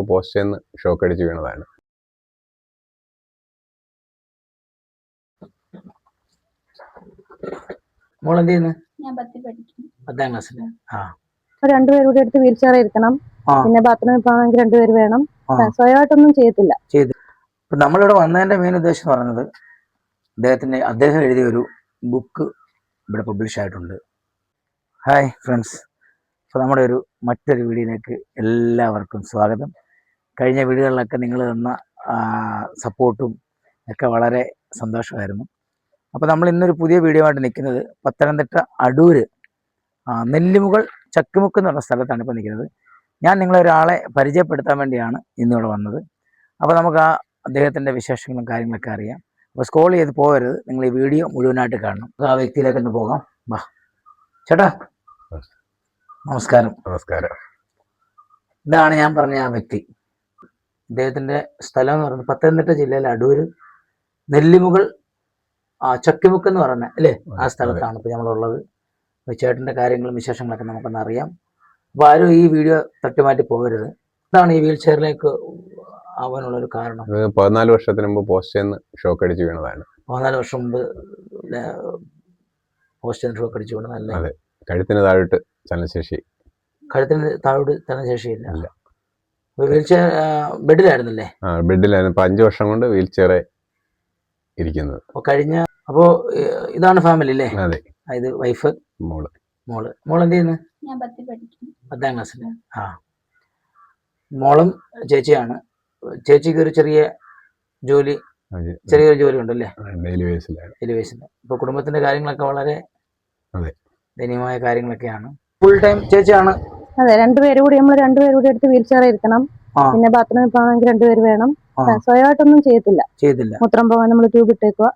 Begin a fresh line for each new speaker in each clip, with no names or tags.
Post shock അടിച്ച് വീണതാണ്.
മോളെന്ത് ചെയ്യുന്നു?
ഞാൻ 10 പഠിക്കുന്നു.
10ാം ക്ലാസ്സില്.
രണ്ടുപേരും കൂടി എടുത്ത് വീൽ ചെയർ ഇരുത്തണം. പിന്നെ ബാത്റൂമിൽ പോകണമെങ്കിൽ 2 പേര് വേണം. സ്വയമായിട്ടൊന്നും ചെയ്യത്തില്ല.
ഇപ്പൊ നമ്മളിവിടെ വന്നതിന്റെ മെയിൻ ഉദ്ദേശം എന്ന് പറയുന്നത് അദ്ദേഹം എഴുതിയ ഒരു ബുക്ക് ഇവിടെ പബ്ലിഷ് ആയിട്ടുണ്ട്. ഹായ് ഫ്രണ്ട്സ്, അപ്പോൾ നമ്മുടെ മറ്റൊരു വീഡിയോയിലേക്ക് എല്ലാവർക്കും സ്വാഗതം. കഴിഞ്ഞ വീഡിയോകളിലൊക്കെ നിങ്ങൾ തന്ന സപ്പോർട്ടും ഒക്കെ വളരെ സന്തോഷമായിരുന്നു. അപ്പോൾ നമ്മൾ ഇന്നൊരു പുതിയ വീഡിയോ ആയിട്ട് നിൽക്കുന്നത് പത്തനംതിട്ട അടൂര് നെല്ലിമുകൾ ചക്കുമുക്ക് എന്ന് പറഞ്ഞ സ്ഥലത്താണ് ഇപ്പോൾ നിൽക്കുന്നത്. ഞാൻ നിങ്ങളൊരാളെ പരിചയപ്പെടുത്താൻ വേണ്ടിയാണ് ഇന്നിവിടെ വന്നത്. അപ്പോൾ നമുക്ക് അദ്ദേഹത്തിൻ്റെ വിശേഷങ്ങളും കാര്യങ്ങളൊക്കെ അറിയാം. അപ്പോൾ സ്ക്രോൾ ചെയ്ത് പോകരുത്, നിങ്ങൾ ഈ വീഡിയോ മുഴുവനായിട്ട് കാണണം. ആ വ്യക്തിയിലേക്ക് ഒന്ന് പോകാം. വാ ചേട്ടാ, നമസ്കാരം.
നമസ്കാരം.
ഇതാണ് ഞാൻ പറഞ്ഞ ആ വ്യക്തി. ഇദ്ദേഹത്തിൻ്റെ സ്ഥലം എന്ന് പറയുന്നത് പത്തനംതിട്ട ജില്ലയിലെ അടൂര് നെല്ലിമുകൾ ചക്കുമുക്ക് എന്ന് പറഞ്ഞ അല്ലേ ആ സ്ഥലത്താണ് ഇപ്പോൾ നമ്മളുള്ളത്. ചേട്ടൻ്റെ കാര്യങ്ങളും വിശേഷങ്ങളൊക്കെ നമുക്കൊന്ന് അറിയാം. അപ്പോൾ ആരും ഈ വീഡിയോ തട്ടിമാറ്റി പോകരുത്. ഇതാണ് ഈ വീൽ ചെയറിലേക്ക് ആവാനുള്ളൊരു കാരണം.
14 വർഷത്തിന് മുമ്പ് പോസ്റ്റ് ഷോക്ക് അടിച്ച് വീണതാണ്.
14 വർഷം മുമ്പ് പോസ്റ്റ് ഷോക്ക് അടിച്ച് വീണതല്ലേ?
അതെ. കഴുത്തിന് താഴോട്ട് ചലനശേഷി.
കഴുത്തിന് താഴോട്ട് ചലനശേഷിയില്ല. Wheel chair ബെഡിലായിരുന്നല്ലേ?
ബെഡിലായിരുന്നു. 5 വർഷം കൊണ്ട് വീൽ ചെയർ ഇരിക്കുന്നത്.
അപ്പോൾ ഇതാണ് ഫാമിലി അല്ലേ?
അതെ.
ഇത് വൈഫ്, മോള് എന്ത് ചെയ്യുന്നു?
ഞാൻ 10 പഠിക്കുന്നു.
10ാം ക്ലാസ്സില്. മോളും ചേച്ചിയാണ്. ചേച്ചിക്ക് ഒരു ചെറിയൊരു ജോലി ഉണ്ടല്ലേ?
ഡെയിലി ബേസിൽ.
ഇപ്പൊ കുടുംബത്തിന്റെ കാര്യങ്ങളൊക്കെ വളരെ ദയനീയമായ കാര്യങ്ങളൊക്കെയാണ്. ഫുൾ ടൈം ചേച്ചിയാണ്.
അതെ, നമ്മൾ രണ്ടുപേരും കൂടി എടുത്ത് വീൽ ചെയർ ഇരുത്തണം. പിന്നെ ബാത്റൂമിൽ പോകണമെങ്കിൽ 2 പേര് വേണം. സ്വയമായിട്ടൊന്നും ചെയ്യത്തില്ല. മൂത്രം പോകാൻ നമ്മൾ ട്യൂബ് ഇട്ടേക്കുക.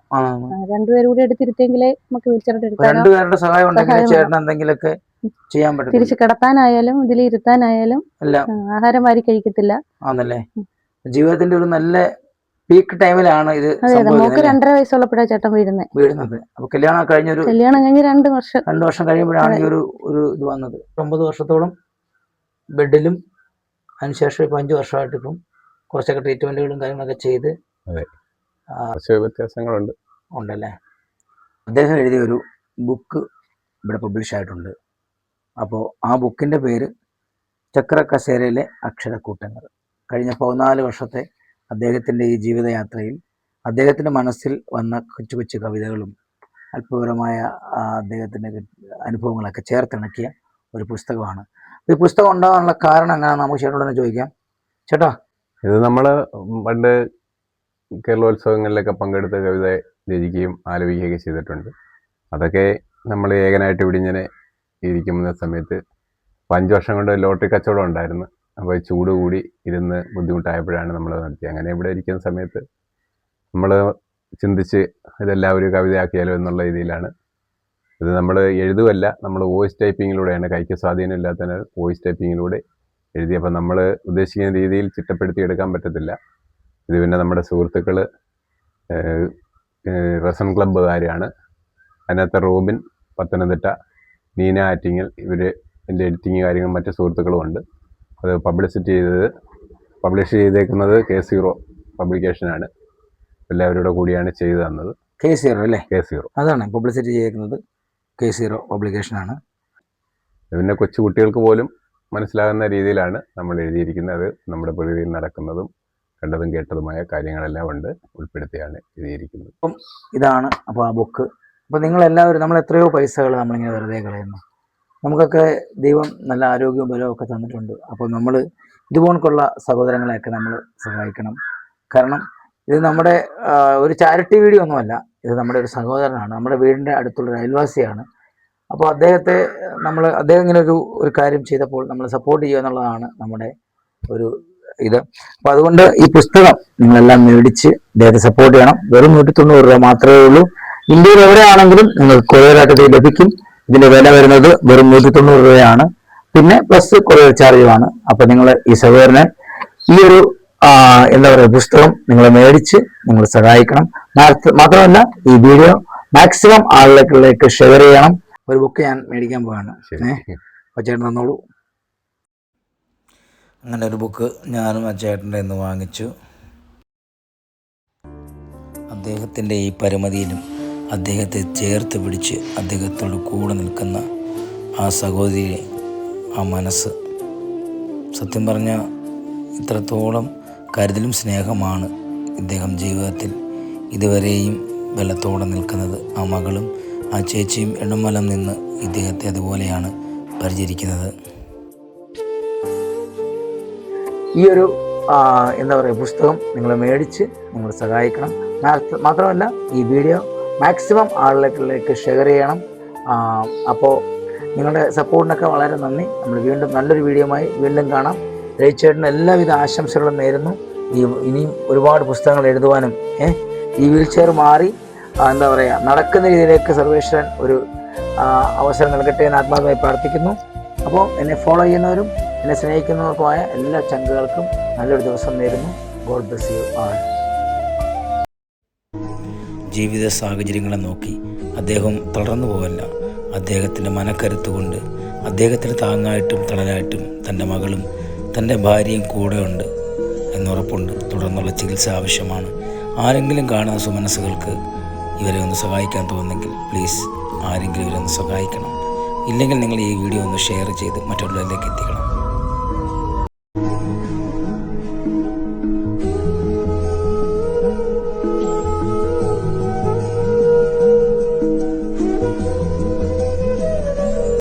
2 പേരും കൂടി എടുത്തിരുത്തെങ്കിലേ നമുക്ക് വീൽ ചെയർ എടുക്കാം. തിരിച്ച് കിടത്താനായാലും ഇതിൽ ഇരുത്താനായാലും ആഹാരം വാരി കഴിക്കത്തില്ല.
ജീവിതത്തിന്റെ ഒരു നല്ല പീക്ക് ടൈമിലാണ് ഇത്.
നമുക്ക് 2.5 വയസ്സുള്ളപ്പോഴാണ് ചേട്ടൻ വീഴുന്നത്.
അപ്പൊ കല്യാണം കഴിഞ്ഞ്
2
വർഷം കഴിയുമ്പോഴാണ് ഈ ഒരു ഇത് വന്നത്. 9 വർഷത്തോളം ബെഡിലും അതിനുശേഷം ഇപ്പൊ 5 വർഷമായിട്ട് ഇപ്പം കുറച്ചൊക്കെ ട്രീറ്റ്മെന്റുകളും കാര്യങ്ങളൊക്കെ ചെയ്ത്
വ്യത്യാസങ്ങളുണ്ട്
ഉണ്ടല്ലേ. അദ്ദേഹം എഴുതിയ ഒരു ബുക്ക് ഇവിടെ പബ്ലിഷ് ആയിട്ടുണ്ട്. അപ്പോൾ ആ ബുക്കിന്റെ പേര് ചക്രക്കസേരയിലെ അക്ഷരക്കൂട്ടങ്ങൾ. കഴിഞ്ഞ 14 വർഷത്തെ അദ്ദേഹത്തിൻ്റെ ഈ ജീവിതയാത്രയിൽ അദ്ദേഹത്തിൻ്റെ മനസ്സിൽ വന്ന കൊച്ചു കൊച്ചു കവിതകളും അത്ഭുതകരമായ അദ്ദേഹത്തിൻ്റെ അനുഭവങ്ങളൊക്കെ ചേർത്തിണക്കിയ ഒരു പുസ്തകമാണ്. ഈ പുസ്തകം ഉണ്ടാകാനുള്ള കാരണം എങ്ങനെയാണെന്ന് നമുക്ക് ചേട്ടനോട് ചോദിക്കാം. ചേട്ടാ,
ഇത് നമ്മൾ പണ്ട് കേരളോത്സവങ്ങളിലൊക്കെ പങ്കെടുത്ത് കവിത രചിക്കുകയും ആലപിക്കുകയൊക്കെ ചെയ്തിട്ടുണ്ട്. അതൊക്കെ നമ്മൾ ഏകനായിട്ട് ഇവിടെ ഇങ്ങനെ ഇരിക്കുന്ന സമയത്ത് 5 വർഷം കൊണ്ട് ലോട്ടറി കച്ചവടം ഉണ്ടായിരുന്നു. അപ്പോൾ ചൂട് കൂടി ഇരുന്ന് ബുദ്ധിമുട്ടായപ്പോഴാണ് നമ്മൾ നടത്തിയത്. അങ്ങനെ ഇവിടെ ഇരിക്കുന്ന സമയത്ത് നമ്മൾ ചിന്തിച്ച് ഇതെല്ലാം ഒരു കവിതയാക്കിയാലോ എന്നുള്ള രീതിയിലാണ്. ഇത് നമ്മൾ എഴുതുമല്ല, നമ്മൾ വോയിസ് ടൈപ്പിങ്ങിലൂടെയാണ്. കൈക്ക് സ്വാധീനം ഇല്ലാത്തതിനാൽ വോയിസ് ടൈപ്പിങ്ങിലൂടെ എഴുതിയപ്പോൾ നമ്മൾ ഉദ്ദേശിക്കുന്ന രീതിയിൽ ചിട്ടപ്പെടുത്തി എടുക്കാൻ പറ്റത്തില്ല. ഇത് പിന്നെ നമ്മുടെ സുഹൃത്തുക്കൾ റസൻ ക്ലബ്ബുകാരാണ്. അതിനകത്ത് റോബിൻ പത്തനംതിട്ട, നീന ആറ്റിങ്ങൽ, ഇവർ എൻ്റെ എഡിറ്റിങ് കാര്യങ്ങളും മറ്റ് സുഹൃത്തുക്കളും ഉണ്ട്. അത് പബ്ലിഷ് ചെയ്തേക്കുന്നത് K0 പബ്ലിക്കേഷനാണ്. എല്ലാവരുടെ കൂടിയാണ് ചെയ്തു തന്നത്.
K0 അല്ലേ?
K0
അതാണ് പബ്ലിസിറ്റി ചെയ്തേക്കുന്നത്. K0 പബ്ലിക്കേഷനാണ്.
പിന്നെ കൊച്ചു കുട്ടികൾക്ക് പോലും മനസ്സിലാകുന്ന രീതിയിലാണ് നമ്മൾ എഴുതിയിരിക്കുന്നത്. നമ്മുടെ പ്രകൃതിയിൽ നടക്കുന്നതും കണ്ടതും കേട്ടതുമായ കാര്യങ്ങളെല്ലാം ഉൾപ്പെടുത്തിയാണ് എഴുതിയിരിക്കുന്നത്.
അപ്പം ഇതാണ് അപ്പോൾ ആ ബുക്ക്. അപ്പോൾ നിങ്ങളെല്ലാവരും, നമ്മൾ എത്രയോ പൈസകൾ നമ്മളിങ്ങനെ വെറുതെ കളയുന്നു. നമുക്കൊക്കെ ദൈവം നല്ല ആരോഗ്യവും ബലവും ഒക്കെ തന്നിട്ടുണ്ട്. അപ്പോൾ നമ്മൾ ഇതുപോലുള്ള സഹോദരങ്ങളെയൊക്കെ നമ്മൾ സഹായിക്കണം. കാരണം ഇത് നമ്മുടെ ഒരു ചാരിറ്റി വീഡിയോ ഒന്നുമല്ല. ഇത് നമ്മുടെ ഒരു സഹോദരനാണ്, നമ്മുടെ വീടിൻ്റെ അടുത്തുള്ളൊരു അയൽവാസിയാണ്. അപ്പോൾ അദ്ദേഹം ഇങ്ങനെ ഒരു കാര്യം ചെയ്തപ്പോൾ നമ്മൾ സപ്പോർട്ട് ചെയ്യുക എന്നുള്ളതാണ് നമ്മുടെ ഒരു ഇത്. അപ്പോൾ അതുകൊണ്ട് ഈ പുസ്തകം നിങ്ങളെല്ലാം മേടിച്ച് അദ്ദേഹത്തെ സപ്പോർട്ട് ചെയ്യണം. വെറും 190 രൂപ മാത്രമേ ഉള്ളൂ. ഇന്ത്യയിൽ എവിടെയാണെങ്കിലും നിങ്ങൾക്ക് കൊറിയറായിട്ട് ലഭിക്കും. ഇതിന്റെ വില വരുന്നത് വെറും 190 രൂപയാണ്. പിന്നെ പ്ലസ് കൊറിയർ ചാർജുമാണ്. അപ്പൊ നിങ്ങൾ ഈ സഹോദരനെ ഈ ഒരു പുസ്തകം നിങ്ങൾ മേടിച്ച് നിങ്ങൾ സഹായിക്കണം. മാത്രമല്ല ഈ വീഡിയോ മാക്സിമം ആളുകളിലേക്ക് ഷെയർ ചെയ്യണം. ഒരു ബുക്ക് ഞാൻ മേടിക്കാൻ പോവാണ്. ചേട്ടൻ തന്നോളൂ. അങ്ങനെ ഒരു ബുക്ക് ഞാനും ആ ചേട്ടൻ്റെ ഇന്ന് വാങ്ങിച്ചു. അദ്ദേഹത്തിൻ്റെ ഈ പരിമിതിയിലും അദ്ദേഹത്തെ ചേർത്ത് പിടിച്ച് അദ്ദേഹത്തോട് കൂടെ നിൽക്കുന്ന ആ സഹോദരി, ആ മനസ്സ്, സത്യം പറഞ്ഞാൽ ഇത്രത്തോളം കരുതലും സ്നേഹമാണ് ഇദ്ദേഹം ജീവിതത്തിൽ ഇതുവരെയും ബലത്തോടെ നിൽക്കുന്നത്. ആ മകളും ആ ചേച്ചിയും ഇടംവലം നിന്ന് ഇദ്ദേഹത്തെ അതുപോലെയാണ് പരിചരിക്കുന്നത്. ഈ ഒരു എന്താ പറയുക, പുസ്തകം നിങ്ങൾ മേടിച്ച് നിങ്ങൾ സഹായിക്കണം. മാത്രമല്ല ഈ വീഡിയോ മാക്സിമം ആളുകളിലേക്ക് ഷെയർ ചെയ്യണം. അപ്പോൾ നിങ്ങളുടെ സപ്പോർട്ടിനൊക്കെ വളരെ നന്ദി. നമ്മൾ വീണ്ടും നല്ലൊരു വീഡിയോയുമായി വീണ്ടും കാണാം. രവിചേട്ടന് എല്ലാവിധ ആശംസകളും നേരുന്നു. ഇനിയും ഒരുപാട് പുസ്തകങ്ങൾ എഴുതുവാനും ഈ വീൽ ചെയർ മാറി എന്താ പറയുക നടക്കുന്ന രീതിയിലേക്ക് സർവേശ്വരൻ ഒരു അവസരം നൽകട്ടെ എന്ന് ആത്മാർത്ഥമായി പ്രാർത്ഥിക്കുന്നു. അപ്പോൾ എന്നെ ഫോളോ ചെയ്യുന്നവരും എന്നെ സ്നേഹിക്കുന്നവർക്കുമായ എല്ലാ ചങ്കുകൾക്കും നല്ലൊരു ദിവസം നേരുന്നു. God bless you all. ജീവിത സാഹചര്യങ്ങളെ നോക്കി അദ്ദേഹം തളർന്നു പോകല്ല. അദ്ദേഹത്തിൻ്റെ മനക്കരുത്തുകൊണ്ട് അദ്ദേഹത്തിന് താങ്ങായിട്ടും തണലായിട്ടും തൻ്റെ മകളും തൻ്റെ ഭാര്യയും കൂടെയുണ്ട് എന്നുറപ്പുണ്ട്. തുടർന്നുള്ള ചികിത്സ ആവശ്യമാണ്. ആരെങ്കിലും കാണുന്ന സുമനസ്സുകൾക്ക് ഇവരെ ഒന്ന് സഹായിക്കാൻ തോന്നുന്നെങ്കിൽ പ്ലീസ് ആരെങ്കിലും ഇവരെ ഒന്ന് സഹായിക്കണം. ഇല്ലെങ്കിൽ നിങ്ങൾ ഈ വീഡിയോ ഒന്ന് ഷെയർ ചെയ്ത് മറ്റുള്ളവരിലേക്ക് എത്തിക്കണം.